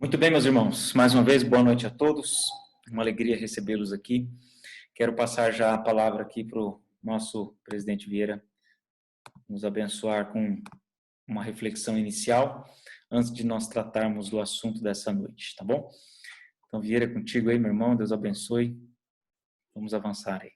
Muito bem, meus irmãos. Mais uma vez, boa noite a todos. Uma alegria recebê-los aqui. Quero passar já a palavra aqui para o nosso presidente Vieira nos abençoar com uma reflexão inicial, antes de nós tratarmos do assunto dessa noite, tá bom? Então, Vieira, contigo aí, meu irmão. Deus abençoe. Vamos avançar aí.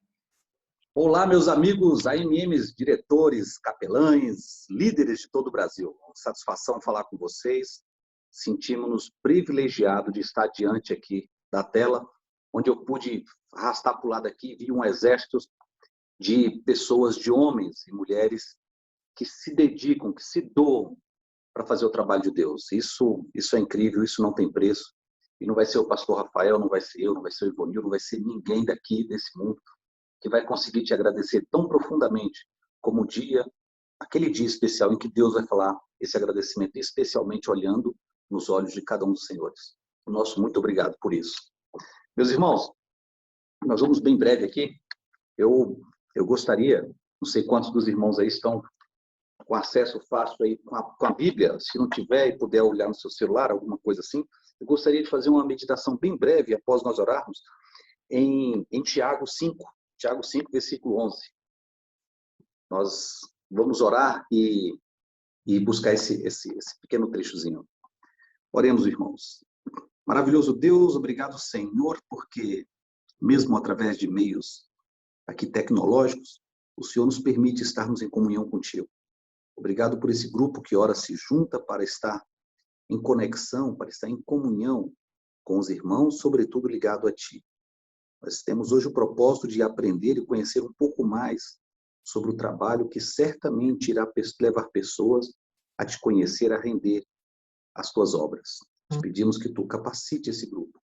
Olá, meus amigos AMMs, diretores, capelães, líderes de todo o Brasil. Satisfação falar com vocês. Sentimos-nos privilegiados de estar diante aqui da tela, onde eu pude arrastar para o lado aqui e vi um exército de pessoas, de homens e mulheres que se dedicam, que se doam para fazer o trabalho de Deus. Isso é incrível, isso não tem preço. E não vai ser o pastor Rafael, não vai ser eu, não vai ser o Ivonil, não vai ser ninguém daqui desse mundo que vai conseguir te agradecer tão profundamente como aquele dia especial em que Deus vai falar esse agradecimento, especialmente olhando nos olhos de cada um dos senhores. O nosso muito obrigado por isso. Meus irmãos, nós vamos bem breve aqui. Eu gostaria, não sei quantos dos irmãos aí estão com acesso fácil aí com a Bíblia, se não tiver e puder olhar no seu celular, alguma coisa assim, eu gostaria de fazer uma meditação bem breve, após nós orarmos, em Tiago 5, versículo 11. Nós vamos orar e buscar esse pequeno trechozinho. Oremos, irmãos. Maravilhoso Deus, obrigado, Senhor, porque mesmo através de meios aqui tecnológicos, o Senhor nos permite estarmos em comunhão contigo. Obrigado por esse grupo que ora se junta para estar em conexão, para estar em comunhão com os irmãos, sobretudo ligado a Ti. Nós temos hoje o propósito de aprender e conhecer um pouco mais sobre o trabalho que certamente irá levar pessoas a Te conhecer, a render as Tuas obras. Te pedimos que Tu capacite esse grupo.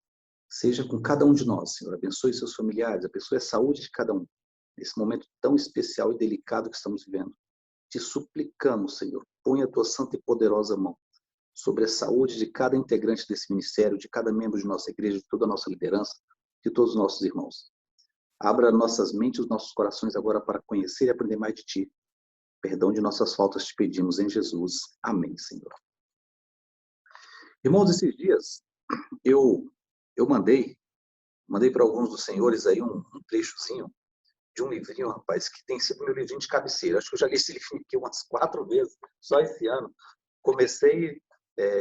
Seja com cada um de nós, Senhor. Abençoe seus familiares, abençoe a saúde de cada um. Nesse momento tão especial e delicado que estamos vivendo. Te suplicamos, Senhor, põe a Tua santa e poderosa mão sobre a saúde de cada integrante desse ministério, de cada membro de nossa igreja, de toda a nossa liderança, de todos os nossos irmãos. Abra nossas mentes, os nossos corações agora para conhecer e aprender mais de Ti. Perdão de nossas faltas te pedimos em Jesus. Amém, Senhor. Irmãos, esses dias eu mandei para alguns dos senhores aí um trechozinho de um livrinho, rapaz, que tem sido meu livrinho de cabeceira. Acho que eu já li esse livrinho aqui umas 4 vezes, só esse ano. Comecei,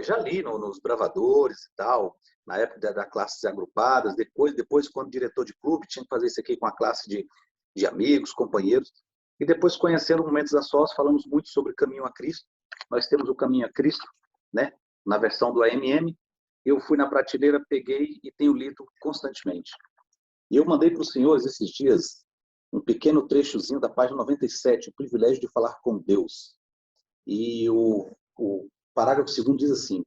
já li nos Bravadores e tal, na época da classes agrupadas, depois quando diretor de clube, tinha que fazer isso aqui com a classe de amigos, companheiros, e depois conhecendo Momentos a Sós, falamos muito sobre Caminho a Cristo. Nós temos o Caminho a Cristo, né, na versão do AMM. Eu fui na prateleira, peguei e tenho lido constantemente. E eu mandei para os senhores esses dias um pequeno trechozinho da página 97, o privilégio de falar com Deus. E o parágrafo 2º diz assim: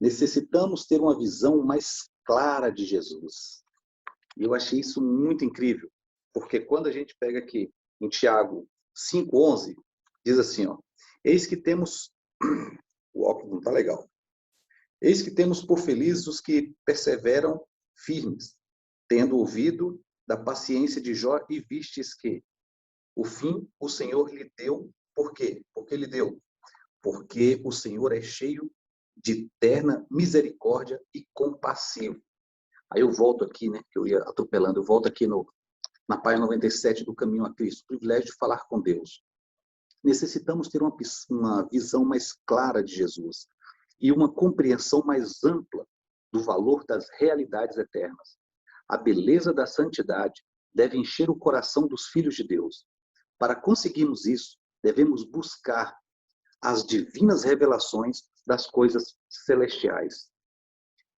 necessitamos ter uma visão mais clara de Jesus. E eu achei isso muito incrível, porque quando a gente pega aqui em Tiago 5:11, diz assim, ó: eis que temos... O óculos não está legal. Eis que temos por felizes os que perseveram firmes, tendo ouvido da paciência de Jó e vistes que o fim o Senhor lhe deu. Por quê? Porque ele deu. Porque o Senhor é cheio de terna misericórdia e compassivo. Aí eu volto aqui, né, que eu ia atropelando, eu volto aqui na página 97 do Caminho a Cristo, o privilégio de falar com Deus. Necessitamos ter uma visão mais clara de Jesus e uma compreensão mais ampla do valor das realidades eternas. A beleza da santidade deve encher o coração dos filhos de Deus. Para conseguirmos isso, devemos buscar as divinas revelações das coisas celestiais.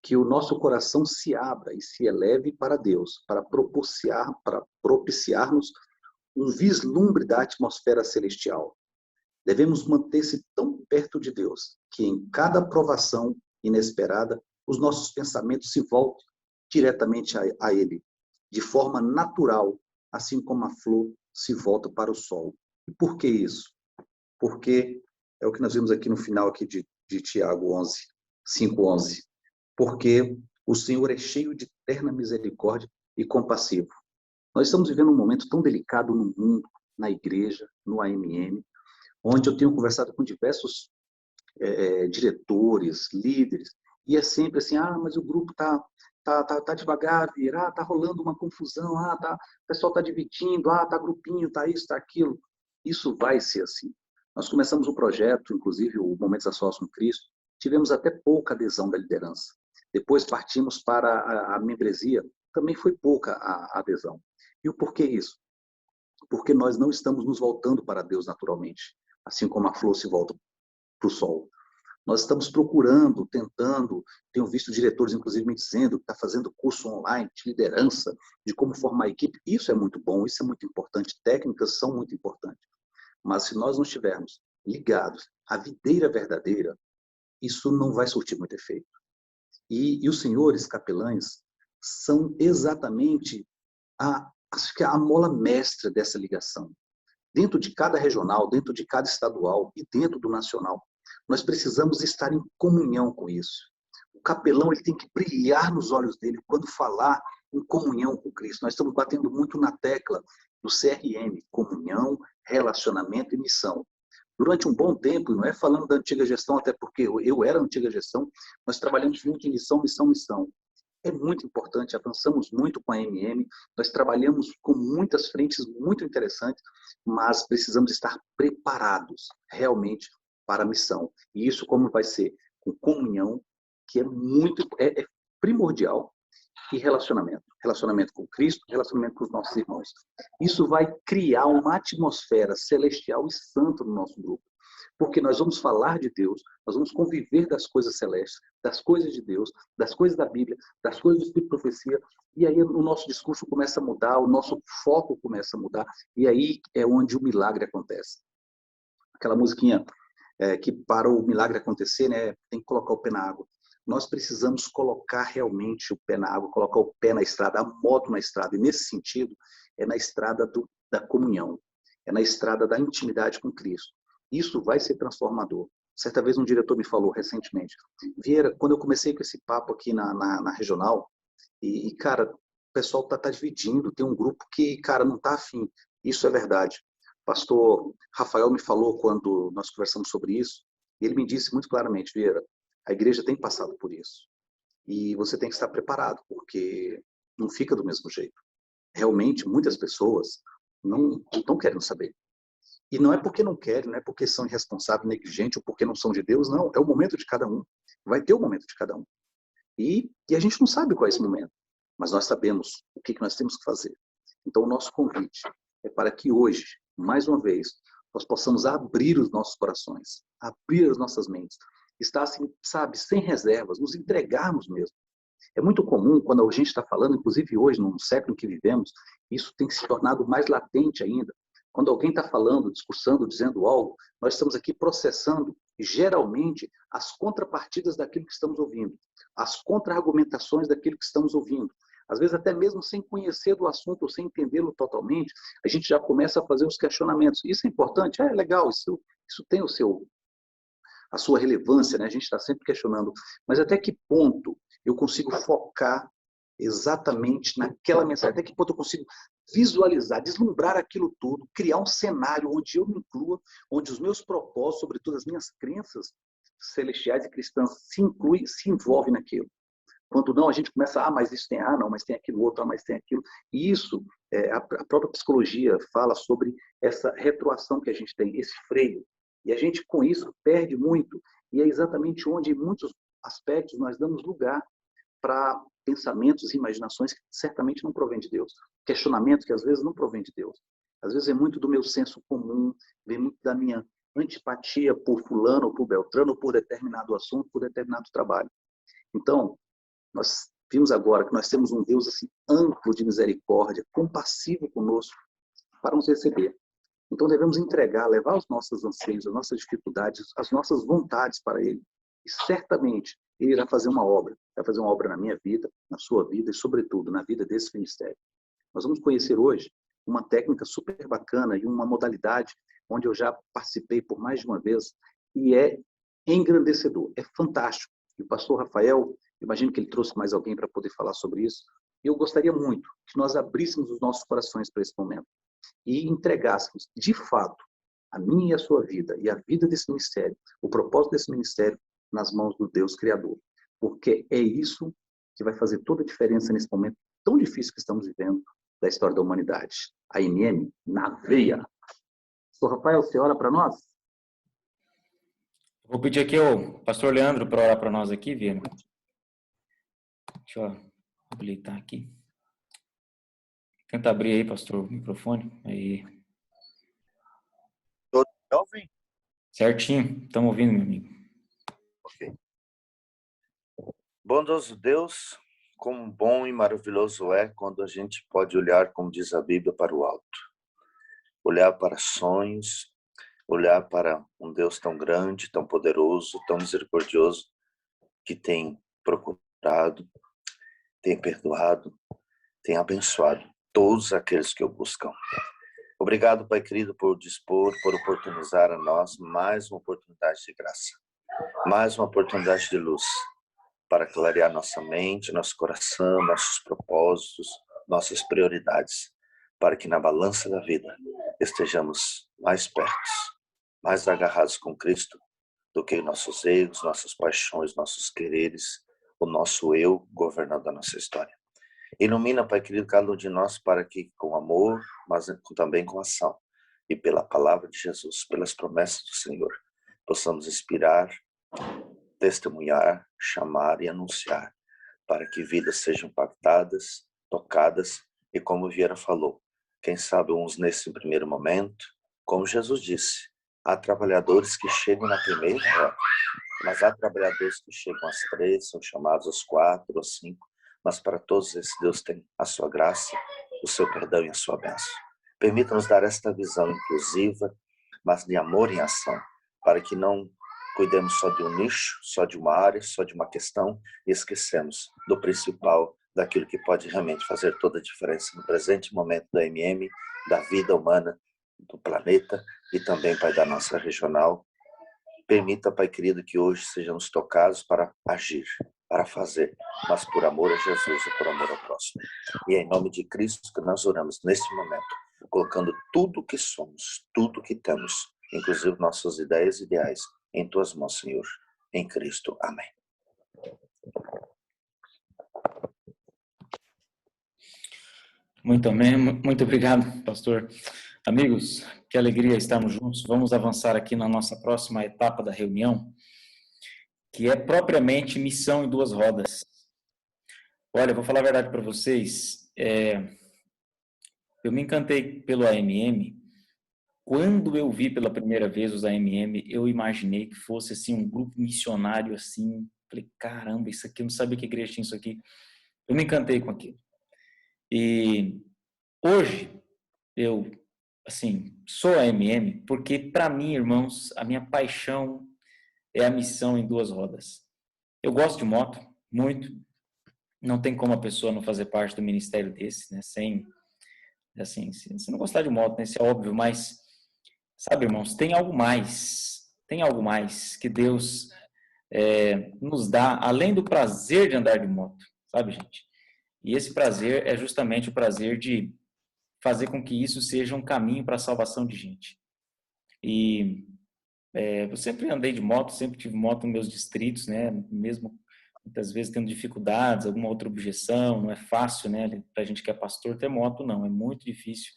Que o nosso coração se abra e se eleve para Deus, para propiciar-nos um vislumbre da atmosfera celestial. Devemos manter-se tão perto de Deus, que em cada provação inesperada, os nossos pensamentos se voltem diretamente a Ele, de forma natural, assim como a flor se volta para o sol. E por que isso? Porque é o que nós vimos aqui no final aqui de Tiago 5:11. Porque o Senhor é cheio de terna misericórdia e compassivo. Nós estamos vivendo um momento tão delicado no mundo, na igreja, no AMM, onde eu tenho conversado com diversos diretores, líderes, E é sempre assim, mas o grupo tá devagar, Vieira, tá rolando uma confusão, o pessoal tá dividindo, tá grupinho, tá isso, tá aquilo. Isso vai ser assim. Nós começamos o projeto, inclusive o Momentos a Sós com Cristo, tivemos até pouca adesão da liderança. Depois partimos para a membresia, também foi pouca a adesão. E o porquê isso? Porque nós não estamos nos voltando para Deus naturalmente, assim como a flor se volta para o sol. Nós estamos procurando, tentando, tenho visto diretores, inclusive, me dizendo que está fazendo curso online de liderança, de como formar equipe. Isso é muito bom, isso é muito importante, técnicas são muito importantes. Mas se nós não estivermos ligados à videira verdadeira, isso não vai surtir muito efeito. E os senhores capelães são exatamente acho que a mola mestra dessa ligação. Dentro de cada regional, dentro de cada estadual e dentro do nacional, nós precisamos estar em comunhão com isso. O capelão ele tem que brilhar nos olhos dele quando falar em comunhão com Cristo. Nós estamos batendo muito na tecla do CRM, comunhão, relacionamento e missão. Durante um bom tempo, não é falando da antiga gestão, até porque eu era a antiga gestão, nós trabalhamos muito em missão, missão, missão. É muito importante, avançamos muito com a MM, nós trabalhamos com muitas frentes muito interessantes, mas precisamos estar preparados realmente para a missão. E isso como vai ser? Com comunhão, que é primordial, e relacionamento. Relacionamento com Cristo, relacionamento com os nossos irmãos. Isso vai criar uma atmosfera celestial e santa no nosso grupo. Porque nós vamos falar de Deus, nós vamos conviver das coisas celestes, das coisas de Deus, das coisas da Bíblia, das coisas do Espírito de Profecia, e aí o nosso discurso começa a mudar, o nosso foco começa a mudar, e aí é onde o milagre acontece. Aquela musiquinha que para o milagre acontecer, né, tem que colocar o pé na água. Nós precisamos colocar realmente o pé na água, colocar o pé na estrada, a moto na estrada, e nesse sentido, é na estrada da comunhão, é na estrada da intimidade com Cristo. Isso vai ser transformador. Certa vez um diretor me falou recentemente, Vieira, quando eu comecei com esse papo aqui na regional, cara, o pessoal tá dividindo, tem um grupo que, cara, não tá afim. Isso é verdade. Pastor Rafael me falou quando nós conversamos sobre isso, e ele me disse muito claramente, Vieira, a igreja tem passado por isso. E você tem que estar preparado, porque não fica do mesmo jeito. Realmente, muitas pessoas não estão querendo saber. E não é porque não querem, não é porque são irresponsáveis, negligentes, ou porque não são de Deus, não. É o momento de cada um. Vai ter o momento de cada um. E a gente não sabe qual é esse momento, mas nós sabemos o que nós temos que fazer. Então, o nosso convite é para que hoje, mais uma vez, nós possamos abrir os nossos corações, abrir as nossas mentes, estar, assim, sabe, sem reservas, nos entregarmos mesmo. É muito comum, quando a gente está falando, inclusive hoje, no século que vivemos, isso tem se tornado mais latente ainda. Quando alguém está falando, discursando, dizendo algo, nós estamos aqui processando, geralmente, as contrapartidas daquilo que estamos ouvindo, as contra-argumentações daquilo que estamos ouvindo. Às vezes, até mesmo sem conhecer do assunto ou sem entendê-lo totalmente, a gente já começa a fazer os questionamentos. Isso é importante? É legal, isso tem a sua relevância, né? A gente está sempre questionando. Mas até que ponto eu consigo focar exatamente naquela mensagem? Até que ponto eu consigo visualizar, deslumbrar aquilo tudo, criar um cenário onde eu me inclua, onde os meus propósitos, sobretudo as minhas crenças celestiais e cristãs, se incluem, se envolvem naquilo. Quando não, a gente começa, mas isso tem, não, mas tem aquilo outro, mas tem aquilo. E isso, a própria psicologia fala sobre essa retroação que a gente tem, esse freio. E a gente, com isso, perde muito. E é exatamente onde, em muitos aspectos, nós damos lugar para pensamentos e imaginações que certamente não provêm de Deus. Questionamentos que, às vezes, não provêm de Deus. Às vezes, é muito do meu senso comum, vem muito da minha antipatia por fulano, ou por Beltrano, ou por determinado assunto, por determinado trabalho. Então, nós vimos agora que nós temos um Deus assim, amplo de misericórdia, compassivo conosco, para nos receber. Então devemos entregar, levar os nossos anseios, as nossas dificuldades, as nossas vontades para Ele. E certamente Ele irá fazer uma obra. Vai fazer uma obra na minha vida, na sua vida e, sobretudo, na vida desse ministério. Nós vamos conhecer hoje uma técnica super bacana e uma modalidade onde eu já participei por mais de uma vez e é engrandecedor, é fantástico. E o pastor Rafael, imagino que ele trouxe mais alguém para poder falar sobre isso. E eu gostaria muito que nós abríssemos os nossos corações para esse momento e entregássemos, de fato, a minha e a sua vida e a vida desse ministério, o propósito desse ministério, nas mãos do Deus Criador. porque é isso que vai fazer toda a diferença nesse momento tão difícil que estamos vivendo da história da humanidade. A MM na veia. Pastor Rafael, você ora para nós? Vou pedir aqui ao pastor Leandro para orar para nós aqui, Vieira. Deixa eu habilitar aqui. Tenta abrir aí, pastor, o microfone. Aí. Todos me ouvem? Certinho. Estamos ouvindo, meu amigo. Ok. Bondoso Deus, como bom e maravilhoso é quando a gente pode olhar, como diz a Bíblia, para o alto. Olhar para sonhos, olhar para um Deus tão grande, tão poderoso, tão misericordioso, que tem procurado, tem perdoado, tem abençoado todos aqueles que o buscam. Obrigado, Pai querido, por dispor, por oportunizar a nós mais uma oportunidade de graça, mais uma oportunidade de luz, para clarear nossa mente, nosso coração, nossos propósitos, nossas prioridades, para que na balança da vida estejamos mais perto, mais agarrados com Cristo, do que nossos erros, nossas paixões, nossos quereres, o nosso eu governando a nossa história. Ilumina, Pai querido, cada um de nós para que com amor, mas também com ação, e pela palavra de Jesus, pelas promessas do Senhor, possamos inspirar, testemunhar, chamar e anunciar, para que vidas sejam impactadas, tocadas, e como Vieira falou, quem sabe uns nesse primeiro momento, como Jesus disse, há trabalhadores que chegam na primeira hora, mas há trabalhadores que chegam às 3, são chamados às 4, às 5, mas para todos esses Deus tem a sua graça, o seu perdão e a sua bênção. Permita-nos dar esta visão inclusiva, mas de amor em ação, para que não cuidemos só de um nicho, só de uma área, só de uma questão e esquecemos do principal, daquilo que pode realmente fazer toda a diferença no presente momento da MM, da vida humana, do planeta e também, Pai, da nossa regional. Permita, Pai querido, que hoje sejamos tocados para agir, para fazer, mas por amor a Jesus e por amor ao próximo. E é em nome de Cristo que nós oramos neste momento, colocando tudo o que somos, tudo o que temos, inclusive nossas ideias e ideais, em Tuas mãos, Senhor, em Cristo. Amém. Muito obrigado, pastor. Amigos, que alegria estarmos juntos. Vamos avançar aqui na nossa próxima etapa da reunião, que é propriamente missão em duas rodas. Olha, eu vou falar a verdade para vocês, eu me encantei pelo AMM. Quando eu vi pela primeira vez os AMM, eu imaginei que fosse assim um grupo missionário assim. Falei, caramba, isso aqui, eu não sabia que igreja tinha isso aqui. Eu me encantei com aquilo. E hoje eu, assim, sou AMM porque, para mim, irmãos, a minha paixão é a missão em duas rodas. Eu gosto de moto, muito. Não tem como a pessoa não fazer parte do ministério desse, né? Sem, assim, se não gostar de moto, né? Isso é óbvio, mas, sabe, irmãos, tem algo mais que Deus nos dá, além do prazer de andar de moto, sabe, gente? E esse prazer é justamente o prazer de fazer com que isso seja um caminho para a salvação de gente. E eu sempre andei de moto, sempre tive moto nos meus distritos, né? Mesmo muitas vezes tendo dificuldades, alguma outra objeção, não é fácil, né? Para a gente que é pastor ter moto, não, é muito difícil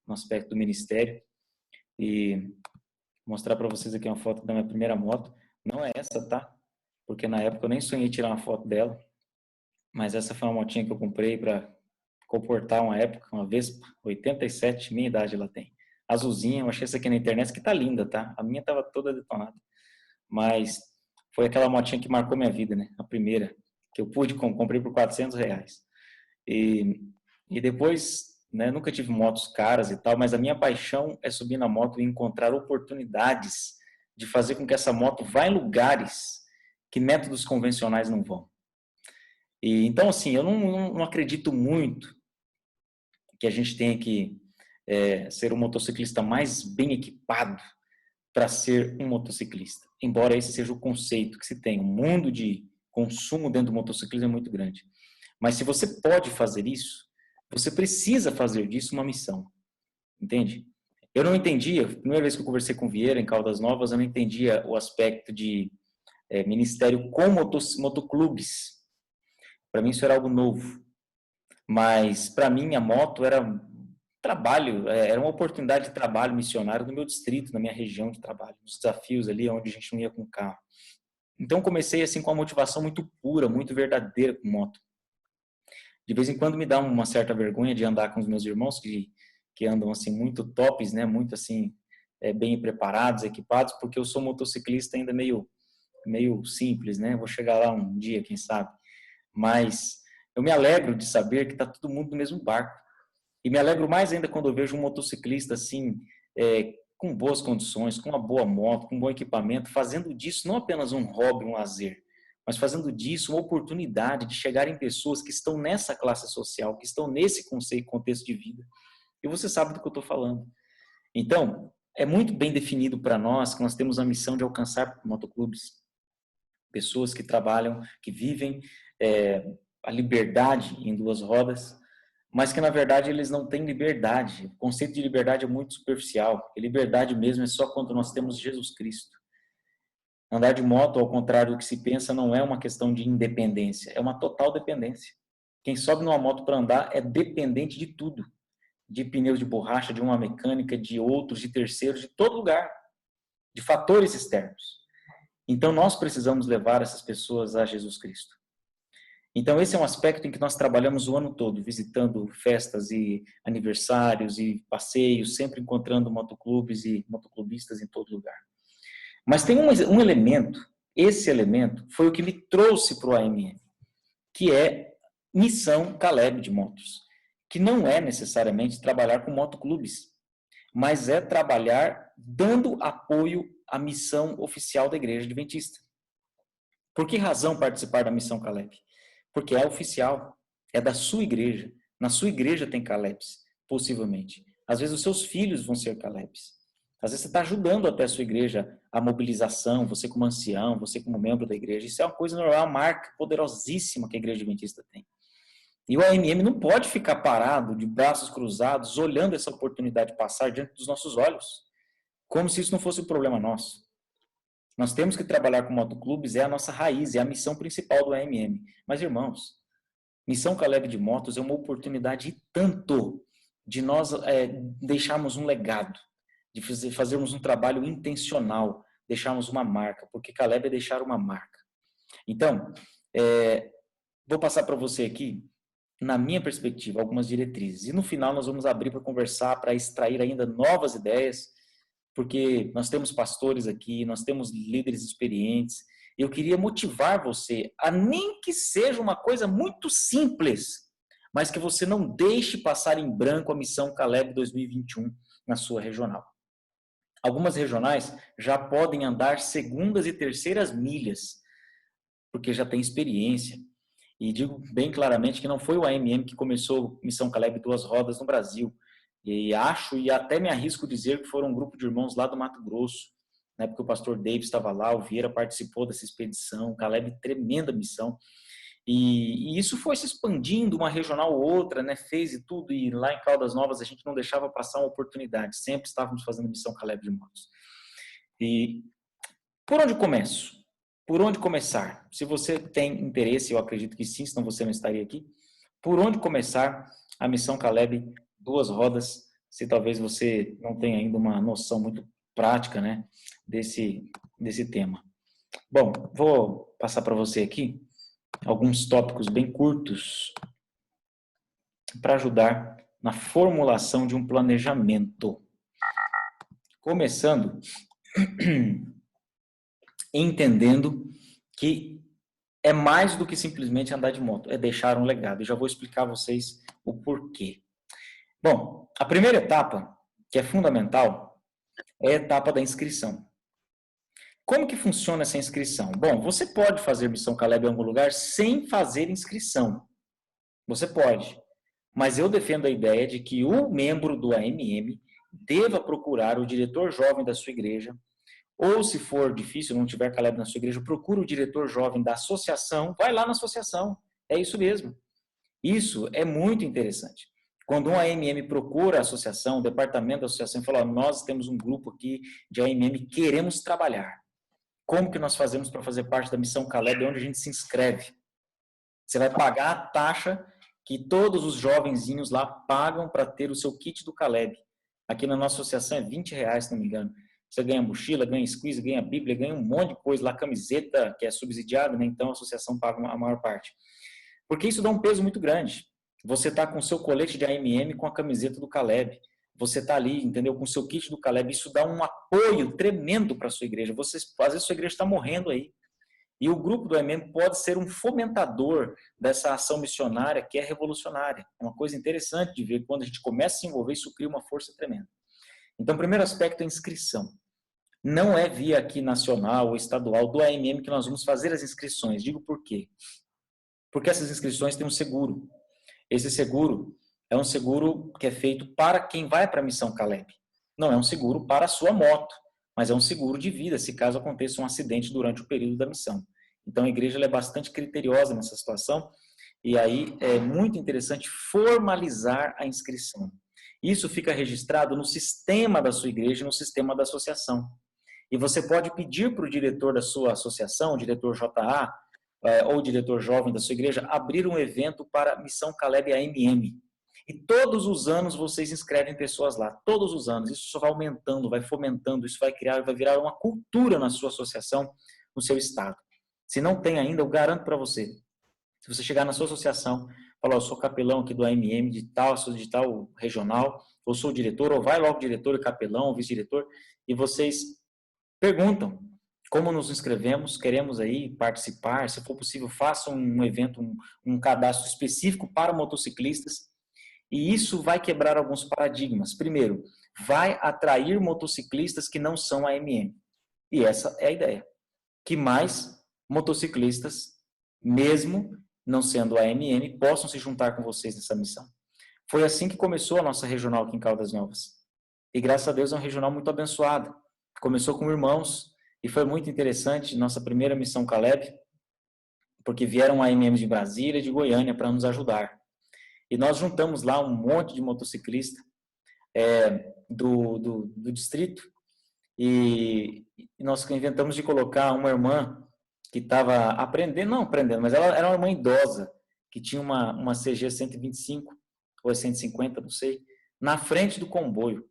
no aspecto do ministério. E vou mostrar para vocês aqui uma foto da minha primeira moto. Não é essa, tá? Porque na época eu nem sonhei tirar uma foto dela, mas essa foi uma motinha que eu comprei para comportar uma época, uma Vespa, 87, minha idade ela tem. Azulzinha, eu achei essa aqui na internet que tá linda, tá? A minha tava toda detonada. Mas foi aquela motinha que marcou minha vida, né? A primeira, que eu pude, comprei por R$400. E depois, né, nunca tive motos caras e tal, mas a minha paixão é subir na moto e encontrar oportunidades de fazer com que essa moto vá em lugares que métodos convencionais não vão. E, então, assim, eu não acredito muito que a gente tenha que ser um motociclista mais bem equipado para ser um motociclista. Embora esse seja o conceito que se tem. O mundo de consumo dentro do motociclismo é muito grande. Mas se você pode fazer isso, você precisa fazer disso uma missão. Entende? Eu não entendia, a primeira vez que eu conversei com o Vieira em Caldas Novas, eu não entendia o aspecto de ministério com motoclubes. Para mim isso era algo novo. Mas para mim a moto era trabalho, era uma oportunidade de trabalho missionário no meu distrito, na minha região de trabalho, os desafios ali onde a gente não ia com carro. Então comecei assim com uma motivação muito pura, muito verdadeira com moto. De vez em quando me dá uma certa vergonha de andar com os meus irmãos que andam assim muito tops, né, muito assim bem preparados, equipados, porque eu sou motociclista ainda meio simples, né? Vou chegar lá um dia, quem sabe. Mas eu me alegro de saber que está todo mundo no mesmo barco. E me alegro mais ainda quando eu vejo um motociclista assim, com boas condições, com uma boa moto, com um bom equipamento, fazendo disso não apenas um hobby, um lazer, mas fazendo disso uma oportunidade de chegar em pessoas que estão nessa classe social, que estão nesse contexto de vida. E você sabe do que eu estou falando. Então, é muito bem definido para nós que nós temos a missão de alcançar motoclubes, pessoas que trabalham, que vivem a liberdade em duas rodas, mas que na verdade eles não têm liberdade. O conceito de liberdade é muito superficial, porque liberdade mesmo é só quando nós temos Jesus Cristo. Andar de moto, ao contrário do que se pensa, não é uma questão de independência, é uma total dependência. Quem sobe numa moto para andar é dependente de tudo, de pneus de borracha, de uma mecânica, de outros, de terceiros, de todo lugar, de fatores externos. Então nós precisamos levar essas pessoas a Jesus Cristo. Então esse é um aspecto em que nós trabalhamos o ano todo, visitando festas e aniversários e passeios, sempre encontrando motoclubes e motoclubistas em todo lugar. Mas tem um elemento, esse elemento foi o que me trouxe para o AMM, que é Missão Caleb de Motos, que não é necessariamente trabalhar com motoclubes, mas é trabalhar dando apoio à missão oficial da Igreja Adventista. Por que razão participar da Missão Caleb? Porque é oficial, é da sua igreja. Na sua igreja tem Calebs, possivelmente. Às vezes os seus filhos vão ser Calebs. Às vezes você está ajudando até a sua igreja a mobilização, você como ancião, você como membro da igreja. Isso é uma coisa normal, uma marca poderosíssima que a Igreja Adventista tem. E o AMM não pode ficar parado, de braços cruzados, olhando essa oportunidade passar diante dos nossos olhos, como se isso não fosse um problema nosso. Nós temos que trabalhar com motoclubes, é a nossa raiz, é a missão principal do AMM. Mas, irmãos, Missão Caleb de Motos é uma oportunidade tanto de nós deixarmos um legado, de fazermos um trabalho intencional, deixarmos uma marca, porque Caleb é deixar uma marca. Então, vou passar para você aqui, na minha perspectiva, algumas diretrizes. E no final nós vamos abrir para conversar, para extrair ainda novas ideias, porque nós temos pastores aqui, nós temos líderes experientes. Eu queria motivar você a nem que seja uma coisa muito simples, mas que você não deixe passar em branco a Missão Caleb 2021 na sua regional. Algumas regionais já podem andar segundas e terceiras milhas, porque já tem experiência. E digo bem claramente que não foi o AMM que começou Missão Caleb duas rodas no Brasil. E acho, e até me arrisco dizer que foram um grupo de irmãos lá do Mato Grosso, na época o pastor David estava lá, o Vieira participou dessa expedição, Caleb, tremenda missão. E isso foi se expandindo, uma regional ou outra, né, fez e tudo, e lá em Caldas Novas a gente não deixava passar uma oportunidade, sempre estávamos fazendo Missão Caleb de Motos. E por onde começo? Por onde começar? Se você tem interesse, eu acredito que sim, senão você não estaria aqui. Por onde começar a Missão Caleb duas rodas, se talvez você não tenha ainda uma noção muito prática, né, desse tema. Bom, vou passar para você aqui alguns tópicos bem curtos para ajudar na formulação de um planejamento. Começando entendendo que é mais do que simplesmente andar de moto, é deixar um legado. Eu já vou explicar a vocês o porquê. Bom, a primeira etapa, que é fundamental, é a etapa da inscrição. Como que funciona essa inscrição? Bom, você pode fazer Missão Caleb em algum lugar sem fazer inscrição. Você pode. Mas eu defendo a ideia de que o membro do AMM deva procurar o diretor jovem da sua igreja, ou se for difícil, não tiver Caleb na sua igreja, procura o diretor jovem da associação, vai lá na associação. É isso mesmo. Isso é muito interessante. Quando um AMM procura a associação, o departamento da associação, e fala, nós temos um grupo aqui de AMM, queremos trabalhar. Como que nós fazemos para fazer parte da Missão Caleb, onde a gente se inscreve? Você vai pagar a taxa que todos os jovenzinhos lá pagam para ter o seu kit do Caleb. Aqui na nossa associação é R$20, se não me engano. Você ganha mochila, ganha squeeze, ganha bíblia, ganha um monte de coisa lá, camiseta, que é subsidiada, né? Então a associação paga a maior parte. Porque isso dá um peso muito grande. Você está com o seu colete de AMM com a camiseta do Caleb. Você está ali, entendeu? Com o seu kit do Caleb. Isso dá um apoio tremendo para a sua igreja. Às vezes, sua igreja está morrendo aí. E o grupo do AMM pode ser um fomentador dessa ação missionária que é revolucionária. É uma coisa interessante de ver. Quando a gente começa a se envolver, isso cria uma força tremenda. Então, o primeiro aspecto é a inscrição. Não é via aqui nacional ou estadual do AMM que nós vamos fazer as inscrições. Digo por quê? Porque essas inscrições têm um seguro. Esse seguro é um seguro que é feito para quem vai para a Missão Caleb. Não é um seguro para a sua moto, mas é um seguro de vida, se caso aconteça um acidente durante o período da missão. Então, a igreja é bastante criteriosa nessa situação, e aí é muito interessante formalizar a inscrição. Isso fica registrado no sistema da sua igreja, no sistema da associação. E você pode pedir para o diretor da sua associação, o diretor JA, ou o diretor jovem da sua igreja, abrir um evento para a Missão Caleb AMM. E todos os anos vocês inscrevem pessoas lá, todos os anos. Isso só vai aumentando, vai fomentando, isso vai virar uma cultura na sua associação, no seu estado. Se não tem ainda, eu garanto para você, se você chegar na sua associação, falar, eu sou capelão aqui do AMM de tal regional, ou sou diretor, ou vai logo diretor, capelão, ou vice-diretor, e vocês perguntam como nos inscrevemos, queremos aí participar, se for possível, façam um evento, um cadastro específico para motociclistas, e isso vai quebrar alguns paradigmas. Primeiro, vai atrair motociclistas que não são AMM. E essa é a ideia. Que mais motociclistas, mesmo não sendo AMM, possam se juntar com vocês nessa missão. Foi assim que começou a nossa regional aqui em Caldas Novas. E graças a Deus é um regional muito abençoado. Começou com irmãos e foi muito interessante nossa primeira missão Caleb, porque vieram AMMs de Brasília e de Goiânia para nos ajudar. E nós juntamos lá um monte de motociclista do distrito e nós inventamos de colocar uma irmã que estava não aprendendo, mas ela era uma irmã idosa, que tinha uma CG 125 ou 150, não sei, na frente do comboio,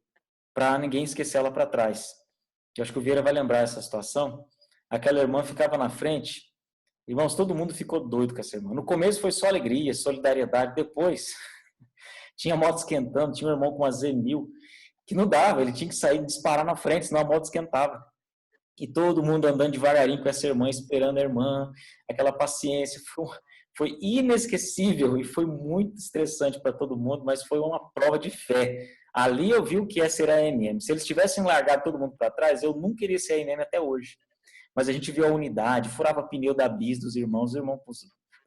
para ninguém esquecer ela para trás. Eu acho que o Vieira vai lembrar essa situação. Aquela irmã ficava na frente. Irmãos, todo mundo ficou doido com essa irmã. No começo foi só alegria, solidariedade. Depois, tinha moto esquentando, tinha um irmão com uma Z1000, que não dava, ele tinha que sair e disparar na frente, senão a moto esquentava. E todo mundo andando devagarinho com essa irmã, esperando a irmã, aquela paciência. Foi inesquecível e foi muito estressante para todo mundo, mas foi uma prova de fé. Ali eu vi o que é ser AMM. Se eles tivessem largado todo mundo para trás, eu não queria ser AMM até hoje. Mas a gente viu a unidade, furava pneu da bis dos irmãos, o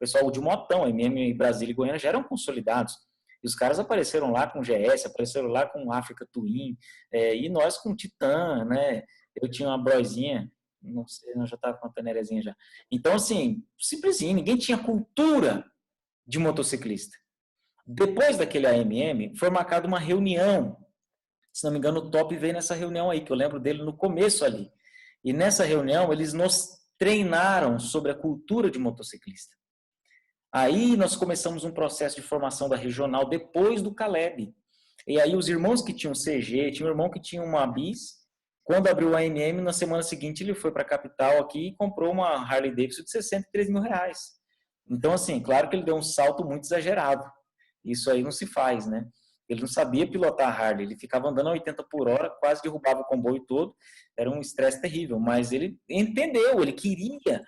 pessoal de motão, AMM Brasília e Goiânia já eram consolidados. E os caras apareceram lá com GS, apareceram lá com Africa Twin, e nós com Titan, né? Eu tinha uma broizinha, não sei, eu já estava com uma Tenerezinha já. Então, assim, simplesinho, ninguém tinha cultura de motociclista. Depois daquele AMM, foi marcada uma reunião. Se não me engano, o Top veio nessa reunião aí, que eu lembro dele no começo ali. E nessa reunião, eles nos treinaram sobre a cultura de motociclista. Aí nós começamos um processo de formação da regional depois do Caleb. E aí os irmãos que tinham CG, tinha um irmão que tinha uma bis, quando abriu o AMM, na semana seguinte ele foi para a capital aqui e comprou uma Harley Davidson de 63 mil reais. Então, assim, claro que ele deu um salto muito exagerado. Isso aí não se faz, né? Ele não sabia pilotar a Harley, ele ficava andando a 80 por hora, quase derrubava o comboio todo, era um estresse terrível, mas ele entendeu, ele queria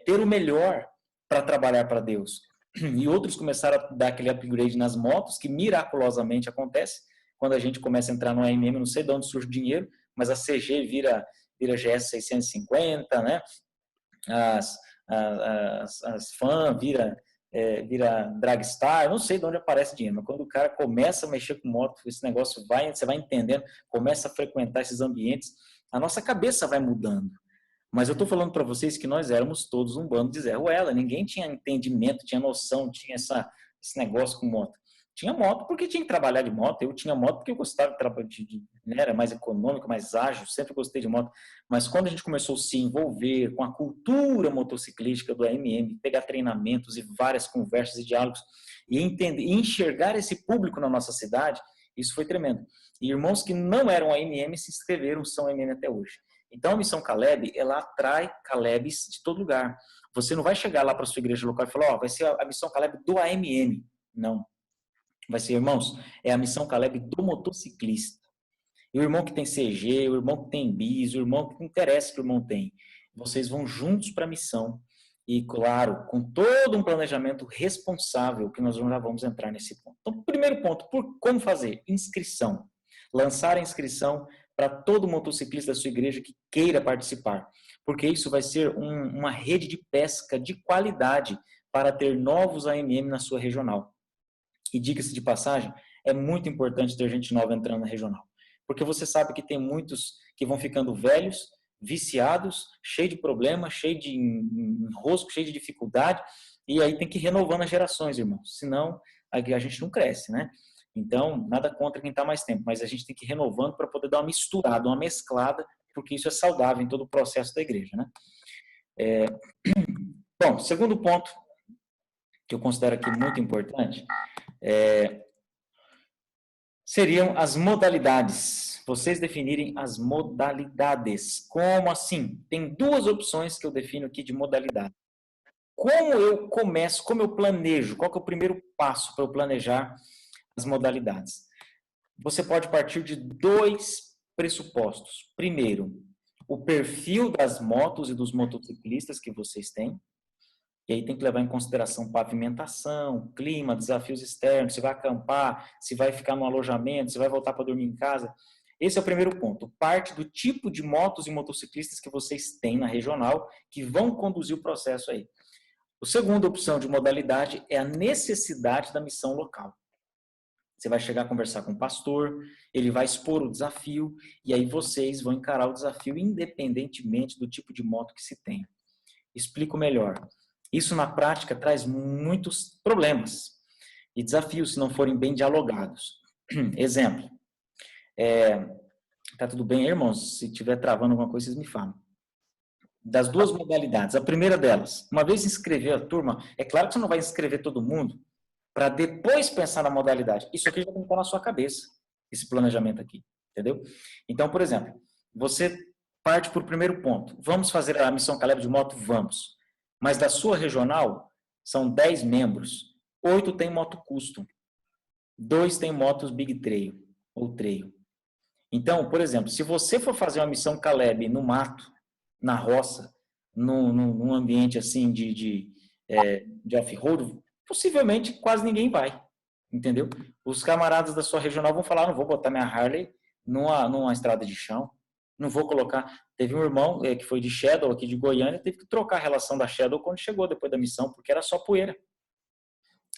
ter o melhor para trabalhar para Deus. E outros começaram a dar aquele upgrade nas motos, que miraculosamente acontece, quando a gente começa a entrar no AMM, não sei de onde surge o dinheiro, mas a CG vira GS 650, né? As Fan vira Dragstar, não sei de onde aparece dinheiro, mas quando o cara começa a mexer com moto, esse negócio você vai entendendo, começa a frequentar esses ambientes, a nossa cabeça vai mudando. Mas eu estou falando para vocês que nós éramos todos um bando de Zé Ruela, ninguém tinha entendimento, tinha noção, tinha esse negócio com moto. Tinha moto porque tinha que trabalhar de moto, eu tinha moto porque eu gostava de trabalhar, né, era mais econômico, mais ágil, sempre gostei de moto. Mas quando a gente começou a se envolver com a cultura motociclística do AMM, pegar treinamentos e várias conversas e diálogos, e entender, e enxergar esse público na nossa cidade, isso foi tremendo. E irmãos que não eram AMM se inscreveram, são AMM até hoje. Então a Missão Caleb, ela atrai Calebs de todo lugar. Você não vai chegar lá para a sua igreja local e falar, ó, vai ser a Missão Caleb do AMM. Não. Vai ser, irmãos, é a Missão Caleb do motociclista. E o irmão que tem CG, o irmão que tem bis, o irmão que não interessa que o irmão tem. Vocês vão juntos para a missão. E, claro, com todo um planejamento responsável, que nós já vamos entrar nesse ponto. Então, primeiro ponto, como fazer? Inscrição. Lançar a inscrição para todo motociclista da sua igreja que queira participar. Porque isso vai ser uma rede de pesca de qualidade para ter novos AMM na sua regional. E diga-se de passagem, é muito importante ter gente nova entrando na regional. Porque você sabe que tem muitos que vão ficando velhos, viciados, cheio de problemas, cheio de enrosco, cheio de dificuldade, e aí tem que ir renovando as gerações, irmãos. Senão, a gente não cresce, né? Então, nada contra quem está mais tempo, mas a gente tem que ir renovando para poder dar uma misturada, uma mesclada, porque isso é saudável em todo o processo da igreja, né? Bom, segundo ponto, que eu considero aqui muito importante, seriam as modalidades. Vocês definirem as modalidades. Como assim? Tem duas opções que eu defino aqui de modalidade. Como eu começo, como eu planejo? Qual que é o primeiro passo para eu planejar as modalidades? Você pode partir de dois pressupostos. Primeiro, o perfil das motos e dos motociclistas que vocês têm. E aí tem que levar em consideração pavimentação, clima, desafios externos, se vai acampar, se vai ficar no alojamento, se vai voltar para dormir em casa. Esse é o primeiro ponto. Parte do tipo de motos e motociclistas que vocês têm na regional que vão conduzir o processo aí. A segunda opção de modalidade é a necessidade da missão local. Você vai chegar a conversar com o pastor, ele vai expor o desafio e aí vocês vão encarar o desafio independentemente do tipo de moto que se tem. Explico melhor. Isso, na prática, traz muitos problemas e desafios se não forem bem dialogados. Exemplo. Tá tudo bem, irmãos? Se estiver travando alguma coisa, vocês me falam. Das duas modalidades. A primeira delas, uma vez inscrever a turma, é claro que você não vai inscrever todo mundo para depois pensar na modalidade. Isso aqui já tem que estar na sua cabeça, esse planejamento aqui, entendeu? Então, por exemplo, você parte por primeiro ponto. Vamos fazer a Missão Caleb de moto? Vamos. Mas da sua regional, são 10 membros. 8 tem moto custom. 2 tem motos Big Trail ou Trail. Então, por exemplo, se você for fazer uma Missão Caleb no mato, na roça, num ambiente assim de off-road, possivelmente quase ninguém vai. Entendeu? Os camaradas da sua regional vão falar, não vou botar minha Harley numa estrada de chão. Não vou colocar... Teve um irmão que foi de Shadow, aqui de Goiânia, teve que trocar a relação da Shadow quando chegou depois da missão, porque era só poeira.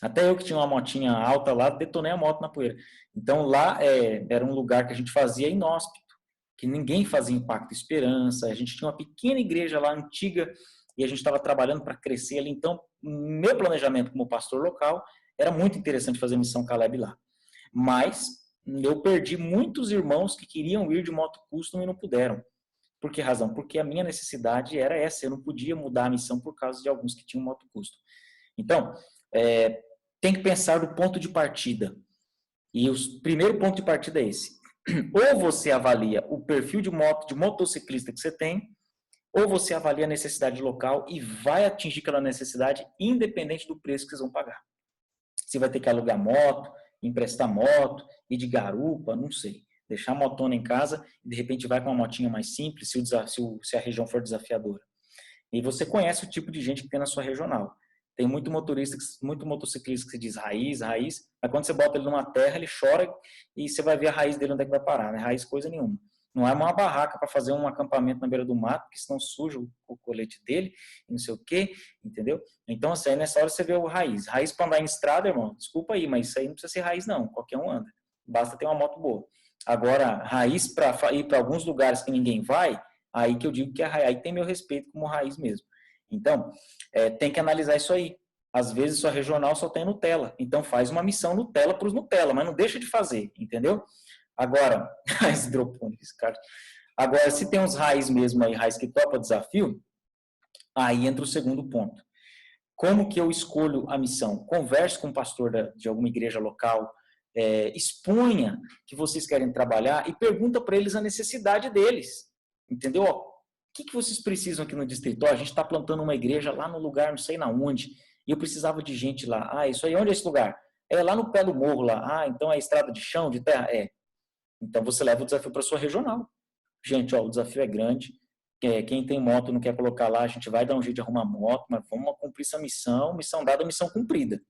Até eu que tinha uma motinha alta lá, detonei a moto na poeira. Então lá era um lugar que a gente fazia inóspito, que ninguém fazia Impacto Esperança, a gente tinha uma pequena igreja lá, antiga, e a gente estava trabalhando para crescer ali. Então, meu planejamento como pastor local, era muito interessante fazer Missão Caleb lá. Mas eu perdi muitos irmãos que queriam ir de moto custom e não puderam. Por que razão? Porque a minha necessidade era essa, eu não podia mudar a missão por causa de alguns que tinham moto custom. Então, tem que pensar do ponto de partida. E o primeiro ponto de partida é esse. Ou você avalia o perfil de motociclista que você tem, ou você avalia a necessidade local e vai atingir aquela necessidade independente do preço que vocês vão pagar. Você vai ter que alugar moto, emprestar moto, ir de garupa, não sei. Deixar a motona em casa e de repente vai com uma motinha mais simples se a região for desafiadora. E você conhece o tipo de gente que tem na sua regional. Tem muito motociclista que se diz raiz, mas quando você bota ele numa terra, ele chora e você vai ver a raiz dele onde é que vai parar, né? Raiz coisa nenhuma. Não é uma barraca para fazer um acampamento na beira do mato, porque senão suja o colete dele, e não sei o quê, entendeu? Então, assim, aí nessa hora você vê o raiz. Raiz para andar em estrada, irmão, desculpa aí, mas isso aí não precisa ser raiz não, qualquer um anda. Basta ter uma moto boa. Agora, raiz para ir para alguns lugares que ninguém vai, aí que eu digo que aí tem meu respeito como raiz mesmo. Então, tem que analisar isso aí. Às vezes sua regional só tem Nutella, então faz uma missão Nutella para os Nutella, mas não deixa de fazer, entendeu? Agora, as hidropônicas, cara. Agora, se tem uns raiz mesmo aí, raiz que topa desafio, aí entra o segundo ponto. Como que eu escolho a missão? Converse com o pastor de alguma igreja local, exponha que vocês querem trabalhar e pergunta para eles a necessidade deles, entendeu? Ó, o que vocês precisam aqui no distrito? Ó, a gente está plantando uma igreja lá no lugar, não sei na onde, e eu precisava de gente lá. Ah, isso aí, onde é esse lugar? É lá no pé do morro lá. Ah, então é estrada de chão, de terra? É. Então você leva o desafio para a sua regional. Gente, ó, o desafio é grande. Quem tem moto não quer colocar lá, a gente vai dar um jeito de arrumar moto, mas vamos cumprir essa missão, missão dada, missão cumprida.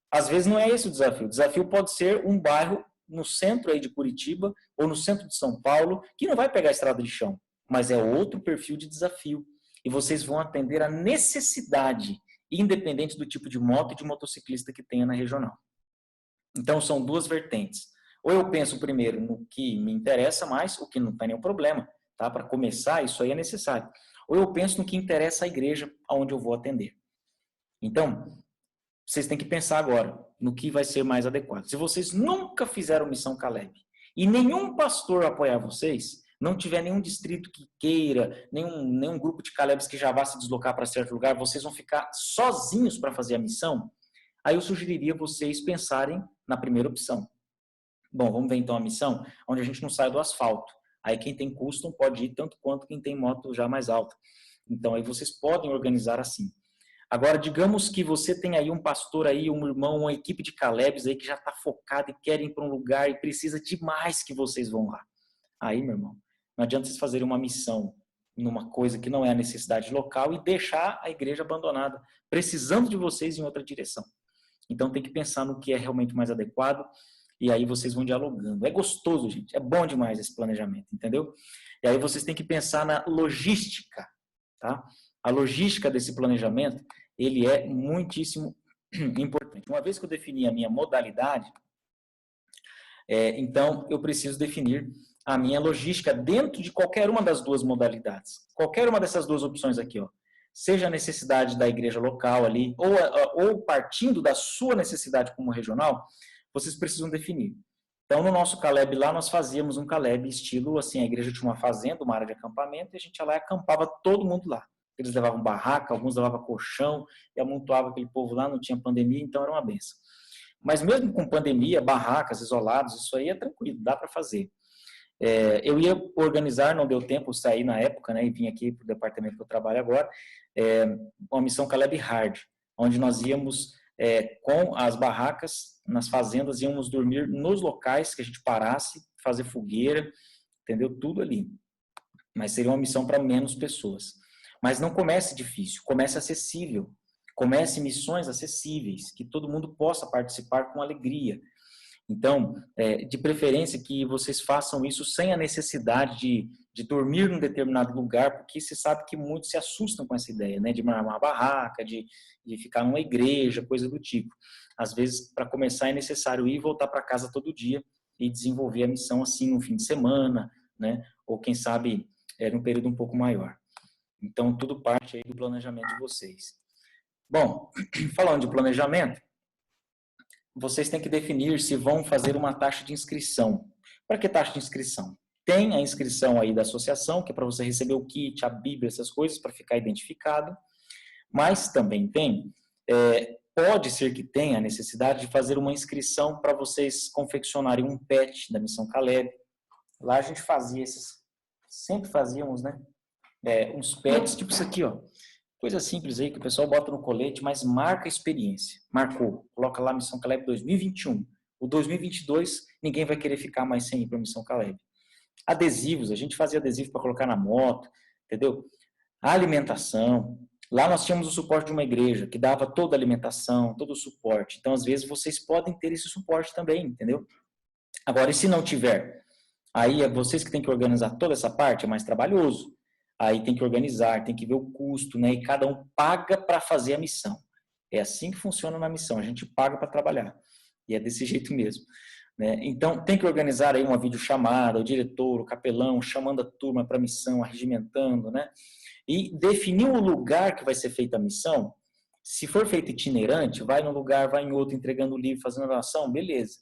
Às vezes não é esse o desafio. O desafio pode ser um bairro no centro aí de Curitiba ou no centro de São Paulo, que não vai pegar a estrada de chão, mas é outro perfil de desafio. E vocês vão atender a necessidade, independente do tipo de moto e de motociclista que tenha na regional. Então, são duas vertentes. Ou eu penso primeiro no que me interessa mais, o que não tem nenhum problema, tá? Para começar, isso aí é necessário. Ou eu penso no que interessa à igreja aonde eu vou atender. Então, vocês têm que pensar agora no que vai ser mais adequado. Se vocês nunca fizeram Missão Caleb e nenhum pastor apoiar vocês, não tiver nenhum distrito que queira, nenhum grupo de Calebs que já vá se deslocar para certo lugar, vocês vão ficar sozinhos para fazer a missão, aí eu sugeriria vocês pensarem na primeira opção. Bom, vamos ver então a missão, onde a gente não sai do asfalto. Aí quem tem custom pode ir tanto quanto quem tem moto já mais alta. Então aí vocês podem organizar assim. Agora, digamos que você tem aí um pastor aí, um irmão, uma equipe de Calebs aí que já está focado e querem ir para um lugar e precisa demais que vocês vão lá. Aí, meu irmão, não adianta vocês fazerem uma missão numa coisa que não é a necessidade local e deixar a igreja abandonada, precisando de vocês em outra direção. Então tem que pensar no que é realmente mais adequado e aí vocês vão dialogando. É gostoso, gente, é bom demais esse planejamento, entendeu? E aí vocês têm que pensar na logística, tá? A logística desse planejamento, ele é muitíssimo importante. Uma vez que eu defini a minha modalidade, então eu preciso definir a minha logística dentro de qualquer uma das duas modalidades. Qualquer uma dessas duas opções aqui, ó. Seja a necessidade da igreja local ali, ou partindo da sua necessidade como regional, vocês precisam definir. Então, no nosso Caleb lá, nós fazíamos um Caleb estilo, assim, a igreja tinha uma fazenda, uma área de acampamento, e a gente ia lá e acampava todo mundo lá. Eles levavam barraca, alguns levavam colchão, e amontoava aquele povo lá, não tinha pandemia, então era uma benção. Mas mesmo com pandemia, barracas, isolados, isso aí é tranquilo, dá para fazer. Eu ia organizar, não deu tempo, sair na época, né, e vim aqui para o departamento que eu trabalho agora, uma missão Caleb Hard, onde nós íamos com as barracas nas fazendas, íamos dormir nos locais que a gente parasse, fazer fogueira, entendeu? Tudo ali. Mas seria uma missão para menos pessoas. Mas não comece difícil, comece acessível, comece missões acessíveis, que todo mundo possa participar com alegria. Então, de preferência que vocês façam isso sem a necessidade de dormir num determinado lugar, porque você sabe que muitos se assustam com essa ideia, né? De armar uma barraca, de ficar numa igreja, coisa do tipo. Às vezes, para começar, é necessário ir e voltar para casa todo dia e desenvolver a missão assim no fim de semana, né? Ou quem sabe, num período um pouco maior. Então, tudo parte aí do planejamento de vocês. Bom, falando de planejamento, vocês têm que definir se vão fazer uma taxa de inscrição. Para que taxa de inscrição? Tem a inscrição aí da associação, que é para você receber o kit, a Bíblia, essas coisas, para ficar identificado. Mas também tem, pode ser que tenha a necessidade de fazer uma inscrição para vocês confeccionarem um patch da Missão Caleb. Lá a gente fazia sempre fazíamos, né? Uns patches, tipo isso aqui, ó. Coisa simples aí que o pessoal bota no colete, mas marca a experiência. Marcou. Coloca lá Missão Caleb 2021. O 2022, ninguém vai querer ficar mais sem ir para a Missão Caleb. Adesivos, a gente fazia adesivo para colocar na moto, entendeu? A alimentação. Lá nós tínhamos o suporte de uma igreja, que dava toda a alimentação, todo o suporte. Então, às vezes, vocês podem ter esse suporte também, entendeu? Agora, e se não tiver? Aí é vocês que têm que organizar toda essa parte, é mais trabalhoso. Aí tem que organizar, tem que ver o custo, né? E cada um paga para fazer a missão. É assim que funciona na missão, a gente paga para trabalhar. E é desse jeito mesmo, né? Então, tem que organizar aí uma videochamada, o diretor, o capelão, chamando a turma para a missão, arregimentando, né? E definir o lugar que vai ser feita a missão, Se for feito itinerante, vai num lugar, vai em outro, entregando o livro, fazendo oração, beleza.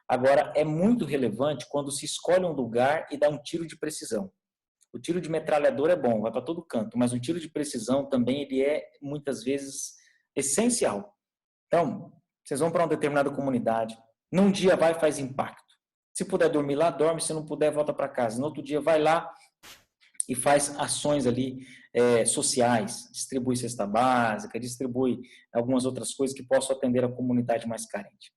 Agora, é muito relevante quando se escolhe um lugar e dá um tiro de precisão. O tiro de metralhadora é bom, vai para todo canto, mas o tiro de precisão também ele é, muitas vezes, essencial. Então, vocês vão para uma determinada comunidade, num dia vai e faz impacto. Se puder dormir lá, dorme, se não puder, volta para casa. No outro dia, vai lá e faz ações ali sociais, distribui cesta básica, distribui algumas outras coisas que possam atender a comunidade mais carente.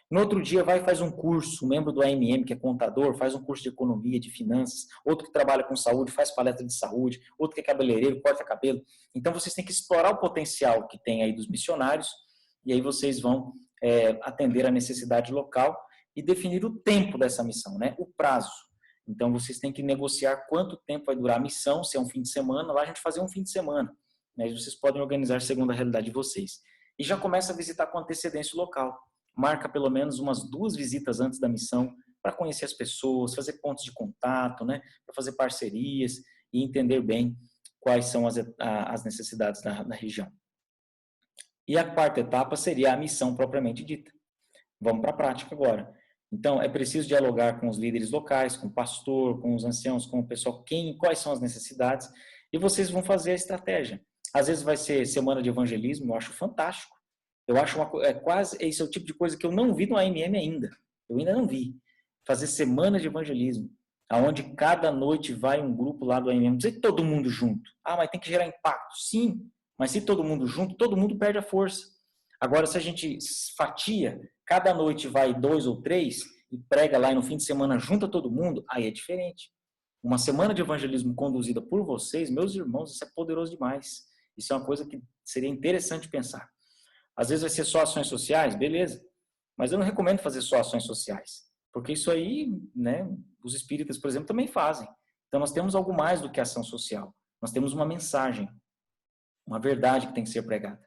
No outro dia, vai e faz um curso, um membro do AMM, que é contador, faz um curso de economia, de finanças, outro que trabalha com saúde, faz palestra de saúde, outro que é cabeleireiro, corta cabelo. Então, vocês têm que explorar o potencial que tem aí dos missionários, e aí vocês vão atender a necessidade local e definir o tempo dessa missão, né? O prazo. Então, vocês têm que negociar quanto tempo vai durar a missão, se é um fim de semana, lá a gente fazer um fim de semana. Né? Vocês podem organizar segundo a realidade de vocês. E já começa a visitar com antecedência o local. Marca pelo menos umas 2 visitas antes da missão para conhecer as pessoas, fazer pontos de contato, né? Para fazer parcerias e entender bem quais são as necessidades da região. E a 4ª etapa seria a missão propriamente dita. Vamos para a prática agora. Então, é preciso dialogar com os líderes locais, com o pastor, com os anciãos, com o pessoal, quais são as necessidades, e vocês vão fazer a estratégia. Às vezes vai ser semana de evangelismo, eu acho fantástico. Eu acho esse é o tipo de coisa que eu não vi no AMM ainda. Eu ainda não vi. Fazer semana de evangelismo, aonde cada noite vai um grupo lá do AMM, não precisa todo mundo junto. Ah, mas tem que gerar impacto. Sim, mas se todo mundo junto, todo mundo perde a força. Agora, se a gente fatia, cada noite vai 2 ou 3 e prega lá e no fim de semana junta todo mundo, aí é diferente. Uma semana de evangelismo conduzida por vocês, meus irmãos, isso é poderoso demais. Isso é uma coisa que seria interessante pensar. Às vezes vai ser só ações sociais, beleza. Mas eu não recomendo fazer só ações sociais. Porque isso aí, né, os espíritas, por exemplo, também fazem. Então nós temos algo mais do que ação social. Nós temos uma mensagem, uma verdade que tem que ser pregada.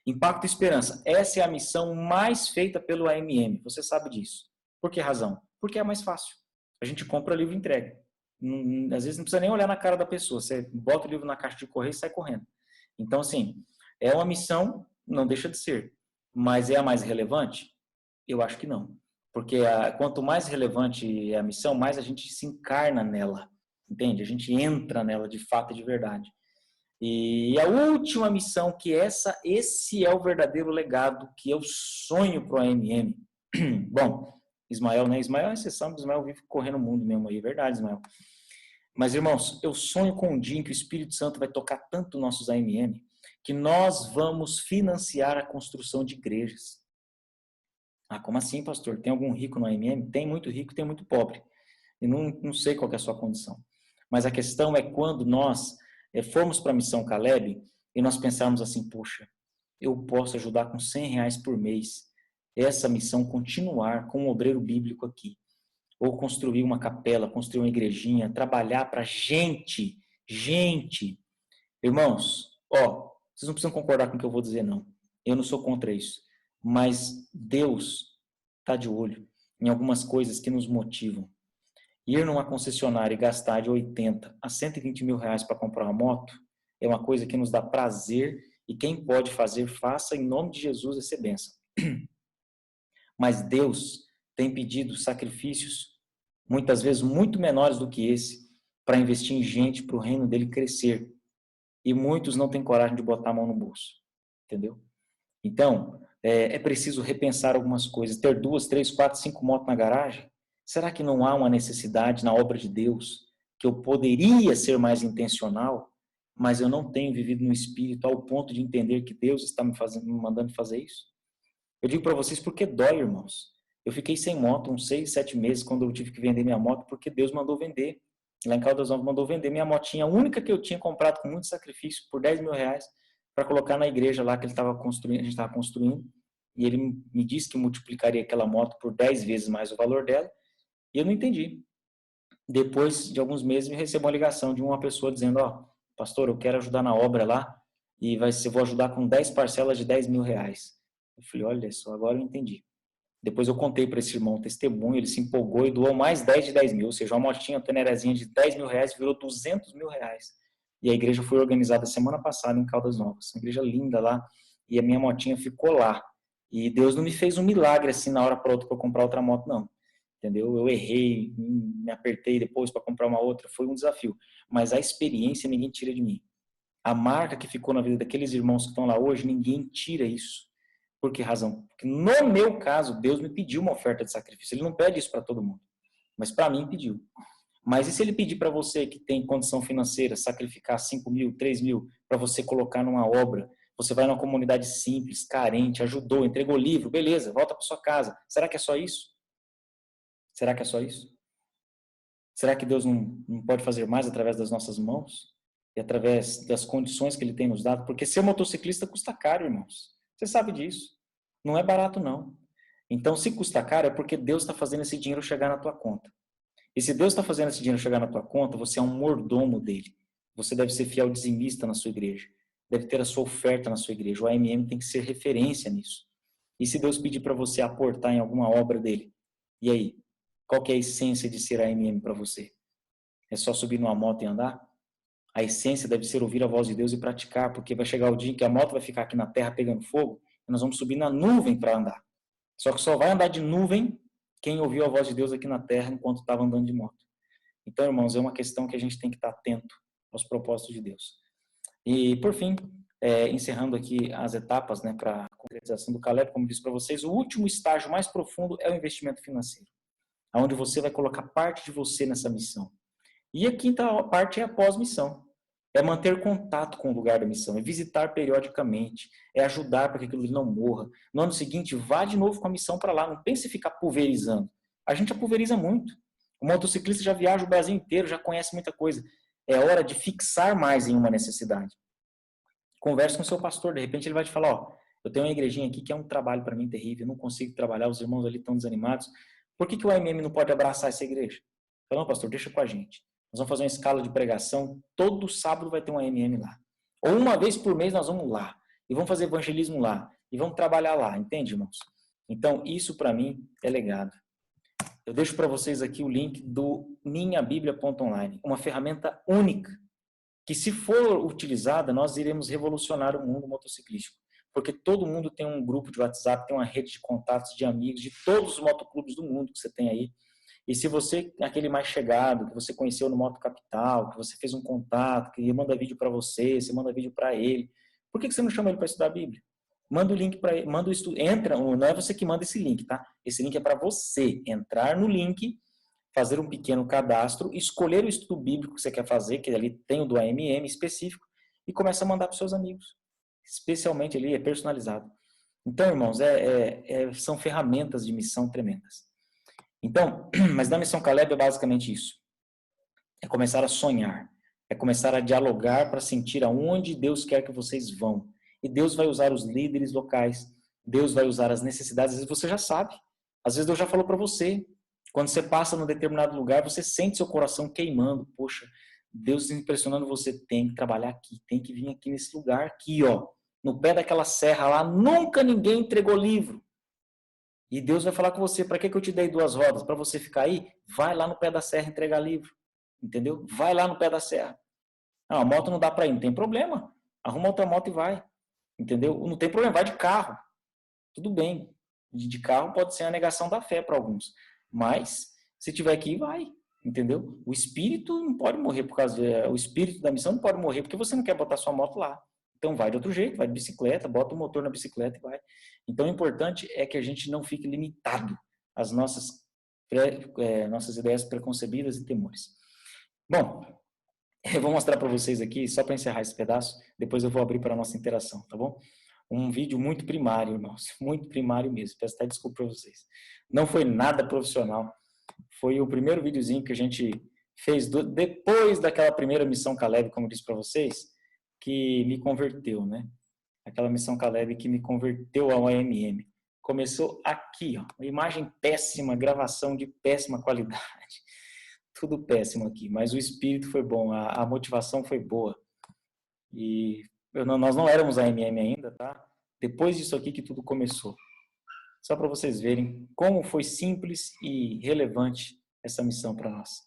Impacto e esperança. Essa é a missão mais feita pelo AMM. Você sabe disso. Por que razão? Porque é mais fácil. A gente compra o livro e entrega. Às vezes não precisa nem olhar na cara da pessoa. Você bota o livro na caixa de correio e sai correndo. Então, assim, é uma missão, não deixa de ser. Mas é a mais relevante? Eu acho que não. Porque quanto mais relevante é a missão, mais a gente se encarna nela. Entende? A gente entra nela de fato e de verdade. E a última missão, que esse é o verdadeiro legado que eu sonho para o AMM. Bom, Ismael, né? Ismael é uma exceção, porque Ismael vive correndo o mundo mesmo aí, é verdade, Ismael. Mas, irmãos, eu sonho com um dia em que o Espírito Santo vai tocar tanto nossos AMM, que nós vamos financiar a construção de igrejas. Ah, como assim, pastor? Tem algum rico no AMM? Tem muito rico, tem muito pobre. E não sei qual que é a sua condição. Mas a questão é quando nós formos para a Missão Caleb e nós pensarmos assim, poxa, eu posso ajudar com R$100 por mês essa missão continuar com um obreiro bíblico aqui. Ou construir uma capela, construir uma igrejinha, trabalhar para gente. Irmãos, vocês não precisam concordar com o que eu vou dizer, não. Eu não sou contra isso. Mas Deus está de olho em algumas coisas que nos motivam. Ir numa concessionária e gastar de 80 a 120 mil reais para comprar uma moto é uma coisa que nos dá prazer e quem pode fazer, faça em nome de Jesus essa bênção. Mas Deus tem pedido sacrifícios, muitas vezes muito menores do que esse, para investir em gente, para o reino dele crescer. E muitos não têm coragem de botar a mão no bolso. Entendeu? Então, é preciso repensar algumas coisas. Ter 2, 3, 4, 5 motos na garagem? Será que não há uma necessidade na obra de Deus que eu poderia ser mais intencional, mas eu não tenho vivido no Espírito ao ponto de entender que Deus está me mandando fazer isso? Eu digo para vocês porque dói, irmãos. Eu fiquei sem moto uns 6, 7 meses quando eu tive que vender minha moto porque Deus mandou vender. Lá em Caldas Novas mandou vender minha motinha, a única que eu tinha comprado com muito sacrifício, por 10 mil reais, para colocar na igreja lá que ele estava construindo, a gente estava construindo. E ele me disse que multiplicaria aquela moto por 10 vezes mais o valor dela. E eu não entendi. Depois de alguns meses, me recebo uma ligação de uma pessoa dizendo, pastor, eu quero ajudar na obra lá e eu vou ajudar com 10 parcelas de 10 mil reais. Eu falei, olha só, agora eu entendi. Depois eu contei para esse irmão o testemunho, ele se empolgou e doou mais 10 de 10 mil, ou seja, uma motinha, uma tenerezinha de 10 mil reais virou 200 mil reais. E a igreja foi organizada semana passada em Caldas Novas, uma igreja linda lá, e a minha motinha ficou lá. E Deus não me fez um milagre assim na hora para outra para eu comprar outra moto, não. Entendeu? Eu errei, me apertei depois para comprar uma outra, foi um desafio. Mas a experiência ninguém tira de mim. A marca que ficou na vida daqueles irmãos que estão lá hoje, ninguém tira isso. Por que razão? Porque no meu caso, Deus me pediu uma oferta de sacrifício. Ele não pede isso para todo mundo, mas para mim pediu. Mas e se ele pedir para você que tem condição financeira, sacrificar 5 mil, 3 mil, para você colocar numa obra? Você vai numa comunidade simples, carente, ajudou, entregou livro, beleza, volta para sua casa. Será que é só isso? Será que é só isso? Será que Deus não pode fazer mais através das nossas mãos? E através das condições que Ele tem nos dado? Porque ser motociclista custa caro, irmãos. Você sabe disso. Não é barato, não. Então, se custa caro, é porque Deus está fazendo esse dinheiro chegar na tua conta. E se Deus está fazendo esse dinheiro chegar na tua conta, você é um mordomo dele. Você deve ser fiel dizimista na sua igreja. Deve ter a sua oferta na sua igreja. O AMM tem que ser referência nisso. E se Deus pedir para você aportar em alguma obra dele? E aí? Qual que é a essência de ser AMM para você? É só subir numa moto e andar? A essência deve ser ouvir a voz de Deus e praticar, porque vai chegar o dia em que a moto vai ficar aqui na terra pegando fogo e nós vamos subir na nuvem para andar. Só que só vai andar de nuvem quem ouviu a voz de Deus aqui na terra enquanto estava andando de moto. Então, irmãos, é uma questão que a gente tem que estar atento aos propósitos de Deus. E, por fim, encerrando aqui as etapas, né, para a concretização do Caleb, como disse para vocês, o último estágio mais profundo é o investimento financeiro, onde você vai colocar parte de você nessa missão. E a quinta parte é a pós-missão. É manter contato com o lugar da missão, é visitar periodicamente, é ajudar para que aquilo não morra. No ano seguinte, vá de novo com a missão para lá, não pense em ficar pulverizando. A gente pulveriza muito. O motociclista já viaja o Brasil inteiro, já conhece muita coisa. É hora de fixar mais em uma necessidade. Converse com o seu pastor, de repente ele vai te falar, ó, eu tenho uma igrejinha aqui que é um trabalho para mim terrível, eu não consigo trabalhar, os irmãos ali estão desanimados. Por que o AMM não pode abraçar essa igreja? Fala, não, pastor, deixa com a gente. Nós vamos fazer uma escala de pregação, todo sábado vai ter um AMM lá. Ou uma vez por mês nós vamos lá, e vamos fazer evangelismo lá, e vamos trabalhar lá, entende, irmãos? Então, isso para mim é legado. Eu deixo para vocês aqui o link do minhabiblia.online, uma ferramenta única, que se for utilizada, nós iremos revolucionar o mundo motociclístico. Porque todo mundo tem um grupo de WhatsApp, tem uma rede de contatos, de amigos, de todos os motoclubes do mundo que você tem aí. E se você, aquele mais chegado, que você conheceu no Moto Capital, que você fez um contato, que ele manda vídeo para você manda vídeo para ele, por que você não chama ele para estudar a Bíblia? Manda o link para ele, manda o estudo, entra, não é você que manda esse link, tá? Esse link é para você entrar no link, fazer um pequeno cadastro, escolher o estudo bíblico que você quer fazer, que ali tem o do AMM específico, e começa a mandar para os seus amigos. Especialmente ali, é personalizado. Então, irmãos, são ferramentas de missão tremendas. Então, mas na missão Caleb é basicamente isso. É começar a sonhar. É começar a dialogar para sentir aonde Deus quer que vocês vão. E Deus vai usar os líderes locais. Deus vai usar as necessidades. Às vezes você já sabe. Às vezes Deus já falou para você. Quando você passa num determinado lugar, você sente seu coração queimando. Poxa, Deus impressionando você. Tem que trabalhar aqui. Tem que vir aqui nesse lugar aqui, ó. No pé daquela serra lá. Nunca ninguém entregou livro. E Deus vai falar com você, para que eu te dei 2 rodas? Para você ficar aí? Vai lá no pé da serra entregar livro. Entendeu? Vai lá no pé da serra. Não, a moto não dá para ir, não tem problema. Arruma outra moto e vai. Entendeu? Não tem problema, vai de carro. Tudo bem. De carro pode ser a negação da fé para alguns. Mas, se tiver que ir, vai. Entendeu? O espírito não pode morrer por causa... O espírito da missão não pode morrer porque você não quer botar sua moto lá. Então vai de outro jeito, vai de bicicleta, bota o motor na bicicleta e vai. Então o importante é que a gente não fique limitado às nossas ideias preconcebidas e temores. Bom, eu vou mostrar para vocês aqui, só para encerrar esse pedaço, depois eu vou abrir para a nossa interação, tá bom? Um vídeo muito primário, irmãos, muito primário mesmo, peço até desculpa para vocês. Não foi nada profissional, foi o primeiro videozinho que a gente fez depois daquela primeira missão Caleb, como eu disse para vocês, que me converteu, né? Aquela missão Caleb que me converteu ao AMM. Começou aqui, ó, uma imagem péssima, gravação de péssima qualidade, tudo péssimo aqui, mas o espírito foi bom, a motivação foi boa. E nós não éramos AMM ainda, tá? Depois disso aqui que tudo começou. Só para vocês verem como foi simples e relevante essa missão para nós.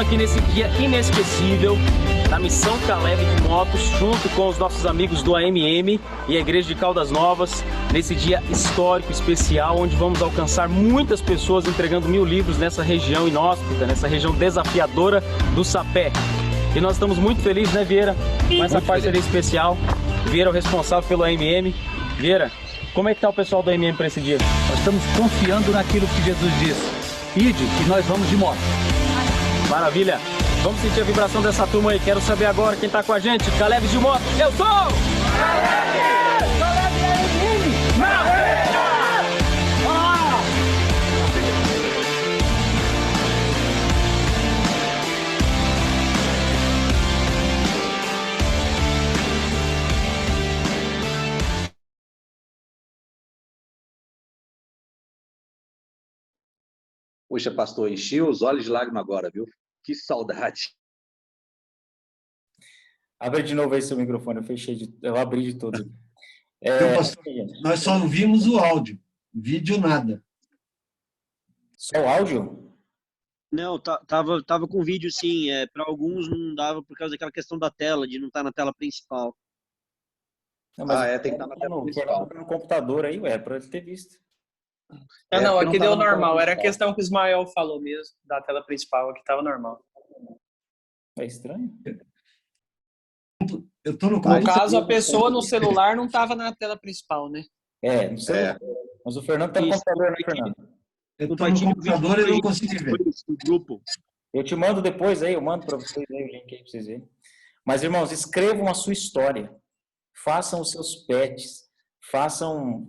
aqui nesse dia inesquecível da Missão Caleb de Motos, junto com os nossos amigos do AMM e a Igreja de Caldas Novas, nesse dia histórico, especial, onde vamos alcançar muitas pessoas entregando 1000 livros nessa região inóspita, nessa região desafiadora do Sapé. E nós estamos muito felizes, né, Vieira? Com essa parceria especial. Vieira é o responsável pelo AMM. Vieira, como é que tá o pessoal do AMM para esse dia? Nós estamos confiando naquilo que Jesus disse. Ide, que nós vamos de moto. Maravilha! Vamos sentir a vibração dessa turma aí. Quero saber agora quem tá com a gente. Caleb de Moto, eu sou! Poxa, pastor, enchi os olhos de lágrima agora, viu? Que saudade. Abre de novo aí seu microfone, eu abri de todo. Então, pastor, nós só ouvimos o áudio, vídeo nada. Só o áudio? Não, tava com vídeo sim, para alguns não dava por causa daquela questão da tela, de não estar na tela principal. Não, mas tem que estar na tela principal. no computador aí, ué, para ele ter visto. Não, aqui deu normal. Era a principal. questão que o Ismael falou mesmo, da tela principal, aqui tava normal. É estranho. Eu tô no No computador. caso, a pessoa no celular não tava na tela principal, né? Não sei. Mas o Fernando tá no Isso. computador, né, Fernando? Eu tô no computador e não consigo ver. No grupo. Eu te mando depois aí, eu mando para vocês aí o link aí para vocês verem. Mas, irmãos, escrevam a sua história. Façam os seus pets.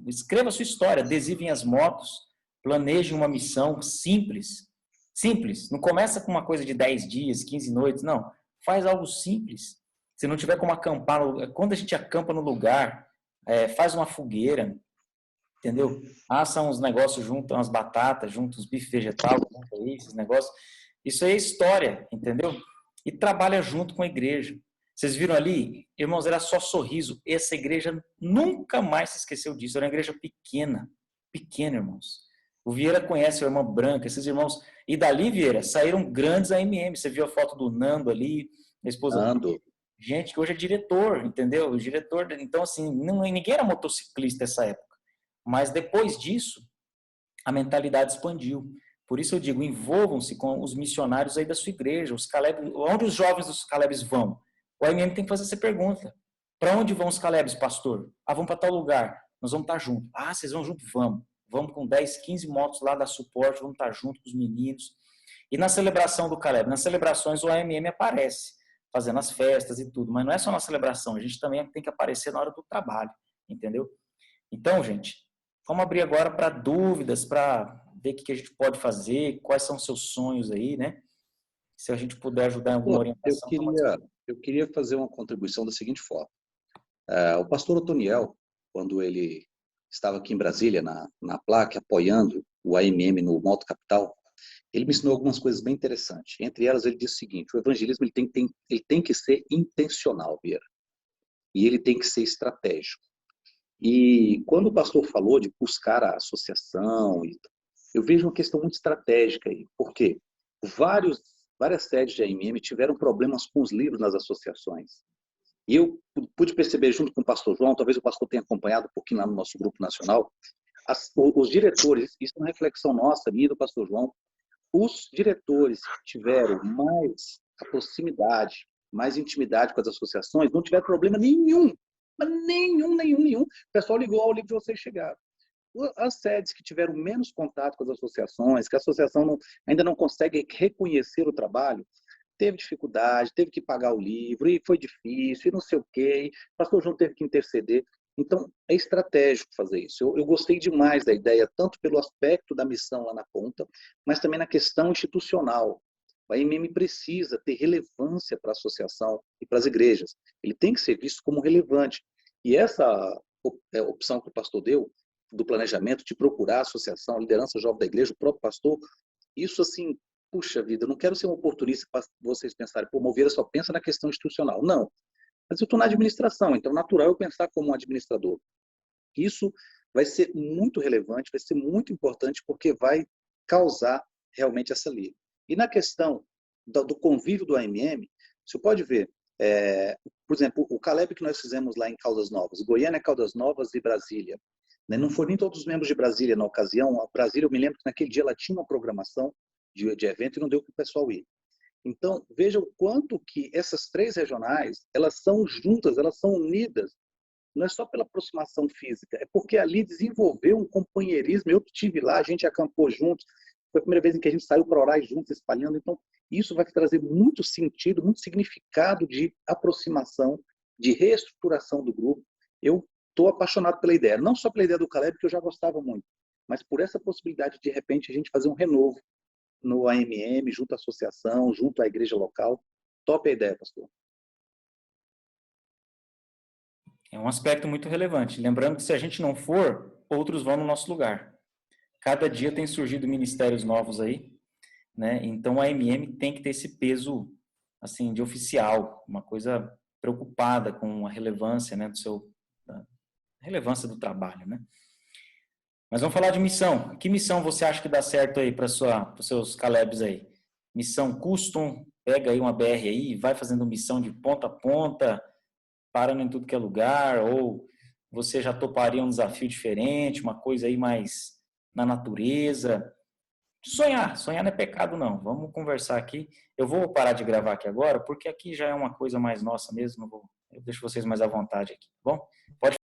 Escreva a sua história, adesivem as motos, planejem uma missão simples. Simples. Não começa com uma coisa de 10 dias, 15 noites, não. Faz algo simples. Se não tiver como acampar, quando a gente acampa no lugar, faz uma fogueira, entendeu? Assa uns negócios junto, umas batatas, junto uns bifes vegetais, esses negócios. Isso aí é história, entendeu? E trabalha junto com a igreja. Vocês viram ali? Irmãos, era só sorriso. Essa igreja nunca mais se esqueceu disso. Era uma igreja pequena. Pequena, irmãos. O Vieira conhece a irmã Branca, esses irmãos. E dali, Vieira, saíram grandes AMM. Você viu a foto do Nando ali, a esposa Nando. Gente que hoje é diretor, entendeu? O diretor. Então, assim, ninguém era motociclista nessa época. Mas depois disso, a mentalidade expandiu. Por isso eu digo, envolvam-se com os missionários aí da sua igreja. Os Caleb, onde os jovens dos Calebs vão? O AMM tem que fazer essa pergunta. Para onde vão os Calebs, pastor? Vamos para tal lugar. Nós vamos estar juntos. Vocês vão junto? Vamos. Vamos com 10, 15 motos lá dar suporte, vamos estar junto com os meninos. E na celebração do Caleb, nas celebrações o AMM aparece, fazendo as festas e tudo. Mas não é só na celebração, a gente também tem que aparecer na hora do trabalho, entendeu? Então, gente, vamos abrir agora para dúvidas, para ver o que a gente pode fazer, quais são os seus sonhos aí, né? Se a gente puder ajudar em alguma orientação. Eu queria fazer uma contribuição da seguinte forma. O pastor Otoniel, quando ele estava aqui em Brasília, na placa, apoiando o AMM no Moto Capital, ele me ensinou algumas coisas bem interessantes. Entre elas, ele disse o seguinte: o evangelismo ele tem que ser intencional, Vieira. E ele tem que ser estratégico. E quando o pastor falou de buscar a associação, eu vejo uma questão muito estratégica aí. Por quê? Várias sedes de AMM tiveram problemas com os livros nas associações. E eu pude perceber, junto com o pastor João, talvez o pastor tenha acompanhado um pouquinho lá no nosso grupo nacional, os diretores, isso é uma reflexão nossa, minha e do pastor João, os diretores que tiveram mais a proximidade, mais intimidade com as associações, não tiveram problema nenhum. Mas nenhum. O pessoal ligou ao livro de vocês chegaram. As sedes que tiveram menos contato com as associações, que a associação ainda não consegue reconhecer o trabalho, teve dificuldade, teve que pagar o livro, e foi difícil, e não sei o quê, o pastor João teve que interceder. Então, é estratégico fazer isso. Eu gostei demais da ideia, tanto pelo aspecto da missão lá na ponta, mas também na questão institucional. O AMM precisa ter relevância para a associação e para as igrejas. Ele tem que ser visto como relevante. E essa opção que o pastor deu, do planejamento, de procurar a associação, a liderança jovem da igreja, o próprio pastor, isso assim, puxa vida, eu não quero ser um oportunista para vocês pensarem, pô, Moveira só pensa na questão institucional. Não. Mas eu estou na administração, então é natural eu pensar como um administrador. Isso vai ser muito relevante, vai ser muito importante, porque vai causar realmente essa liga. E na questão do convívio do AMM, você pode ver, por exemplo, o Caleb que nós fizemos lá em Caldas Novas, Goiânia, Caldas Novas e Brasília, né? Não foram nem todos os membros de Brasília na ocasião. A Brasília, eu me lembro que naquele dia ela tinha uma programação de evento e não deu para o pessoal ir. Então, veja o quanto que essas 3 regionais, elas são juntas, elas são unidas, não é só pela aproximação física, é porque ali desenvolveu um companheirismo. Eu estive lá, a gente acampou juntos, foi a primeira vez em que a gente saiu para orar juntos, espalhando. Então, isso vai trazer muito sentido, muito significado de aproximação, de reestruturação do grupo. Eu estou apaixonado pela ideia, não só pela ideia do Caleb, que eu já gostava muito, mas por essa possibilidade de repente, a gente fazer um renovo no AMM, junto à associação, junto à igreja local. Top a ideia, pastor. É um aspecto muito relevante. Lembrando que se a gente não for, outros vão no nosso lugar. Cada dia tem surgido ministérios novos aí, né? Então a AMM tem que ter esse peso assim de oficial, uma coisa preocupada com a relevância, né, da relevância do trabalho, né? Mas vamos falar de missão. Que missão você acha que dá certo aí para os seus Calebs aí? Missão custom, pega aí uma BR aí, vai fazendo missão de ponta a ponta, parando em tudo que é lugar, ou você já toparia um desafio diferente, uma coisa aí mais na natureza? Sonhar não é pecado não. Vamos conversar aqui. Eu vou parar de gravar aqui agora, porque aqui já é uma coisa mais nossa mesmo. Eu deixo vocês mais à vontade aqui, tá bom? Pode